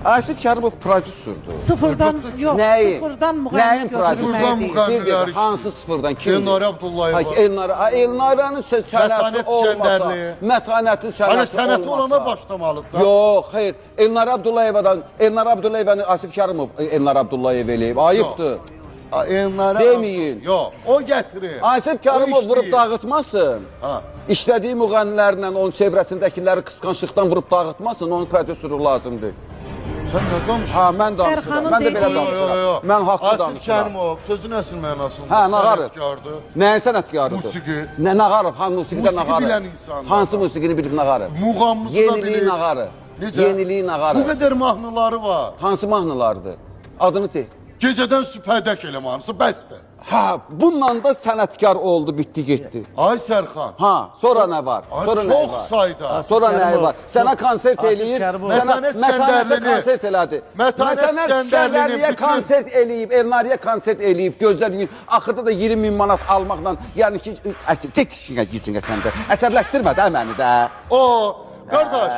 Asif Kərimov prodüserdir. Sıfırdan yok, Nəyi? sıfırdan Nəyin müğənni prodüserdir? götürməkdir. Bir dəqiqə, hansı sıfırdan? Kimdir? Elnari Abdullayev var. Elnara'nın sənəti Mətanət olmasa, İskəndərli. mətanətin Hani sənəti sənəti olmasa. olana başlamalıdır da. Yox, xeyr. Elnar Abdullayevanı Asif Kərimov Elnar Abdullayev eləyib. Ayıbdır. Elnari Deməyin. Yox, o gətirir. Asif Kərimov vurub dağıtmasın. Ha. İşlədiyi müğənnilərlə onun çevrəsindəkiləri qısqançlıqdan vurub dağıtmasın. Onun prodüseri lazımdır. Sən nə danışırsan? Ha, mən danışıram. Sərxanın Mən də belə dediyi- danışıram. Mən haqlı Asif danışıram. Kərimov sözün əsl mənasında. Hə, nağarı. Sənətkardır. Nəyin sənətkarıdır? Musiqi. Nə nağarı? Hansı musiqidə Musiqi nağarı? bilən insanlar. Hansı musiqini bilib nağarı? Muğamımızı da Yeniliyi bilir. nağarı. Necə? Yeniliyi nağarı. Bu qədər mahnıları var. Hansı mahnılardır? Adını de. Gecədən süpədək elə mahnısı bəsdir. Ha, bununla da sənətkar oldu, bitdi, getdi. Ay Sərxan. Ha, sonra nə var? Ay, Sonra çox nə var? sayda. Sonra nə Kərimov, var? Sənə konsert Asif eləyir. Kərimov. Sənə Mətanət Mətanətə İskəndərlini- konsert elədi. Mətanət İskəndərliyə bütün- konsert eləyib, Elnariyə konsert eləyib, gözlər yuyur. Axırda da 20 min manat almaqla, yəni ki, get işinə gücünə səndə. Əsərləşdirmə də məni də. O, qardaş,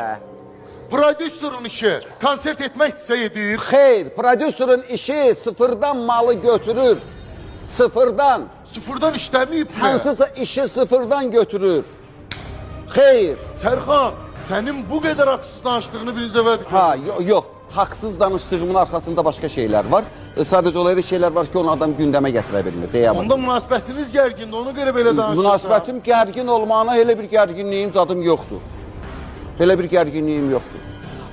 prodüserin işi konsert etməkdirsə edir. Xeyr, prodüserin işi sıfırdan malı götürür. Sıfırdan. Sıfırdan işləməyib mi? Hansısa işi sıfırdan götürür. Xeyr. Sərxan, sənin bu qədər haqsız danışdığını birinci əvvəl Ha, yox. Haqsız danışdığımın arxasında başqa şeylər var. Sadəcə o elə şeylər var ki, onu adam gündəmə gətirə bilmir, deyəməm. Onda münasibətiniz gərgindir, ona görə belə danışırsan. Münasibətim gərgin olmağına elə bir gərginliyim zadım yoxdur. Elə bir gərginliyim yoxdur.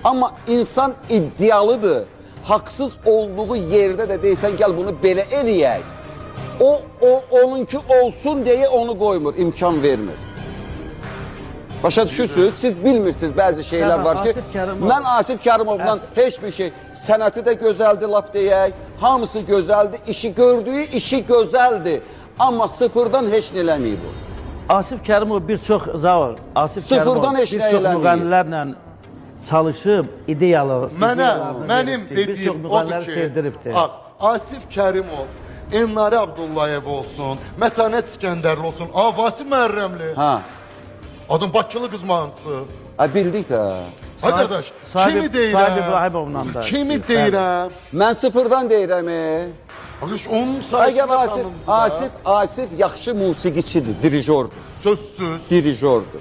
Amma insan iddialıdır. Haqsız olduğu yerdə də deysən, gəl bunu belə eləyək. Onunki olsun deyə onu qoymur, imkan vermir. Başa düşürsünüz? Siz bilmirsiniz bəzi şeylər var ki, Asif Kərimov. mən Asif Kərimovdan heç bir şey, sənəti də gözəldir, lap deyək, hamısı gözəldir, işi gördüyü işi gözəldir. Amma sıfırdan heç nə eləməyib bu. Asif Kərimov bir çox zavr, Asif Sıfırdan Kərimov heç bir nə çox eləməyib. müğənnilərlə çalışıb, ideyalı. Mənim dediyim çox odur müğənniləri ki, sevdiribdir. bax, Asif Kərimov, Elnari Abdullayev olsun, Mətanət İskəndərli olsun, Vasif Məhərrəmli, Ha, adam Bakılı qız mahnısı. bildik də. Ay qardaş, Sahib kimi deyirəm? Sahib İbrahimovla da. Kimi deyirəm? Mən sıfırdan deyirəm. Qardaş, onun Əgər sayəsində Asif, tanındı da. Asif yaxşı musiqiçidir, dirijordur. Sözsüz. Dirijordur.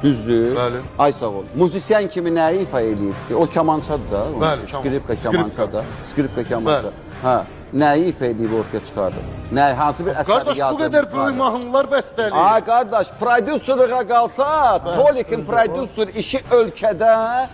Düzdür? Bəli. Ay sağ ol. Muzisyen kimi nəyi ifa eləyib ki? O kamançadır da. Bəli, Skripka skripka. kamançada. Skripka kamança. Bəli. Ha, nəyi ifa eləyib ortaya çıxardı? Nə, hansı bir əsər Qardaş, bu yazıb? qədər böyük mahnılar bəstəliyir. Ay qardaş, prodüserə qalsa, Tolikin prodüser işi ölkədə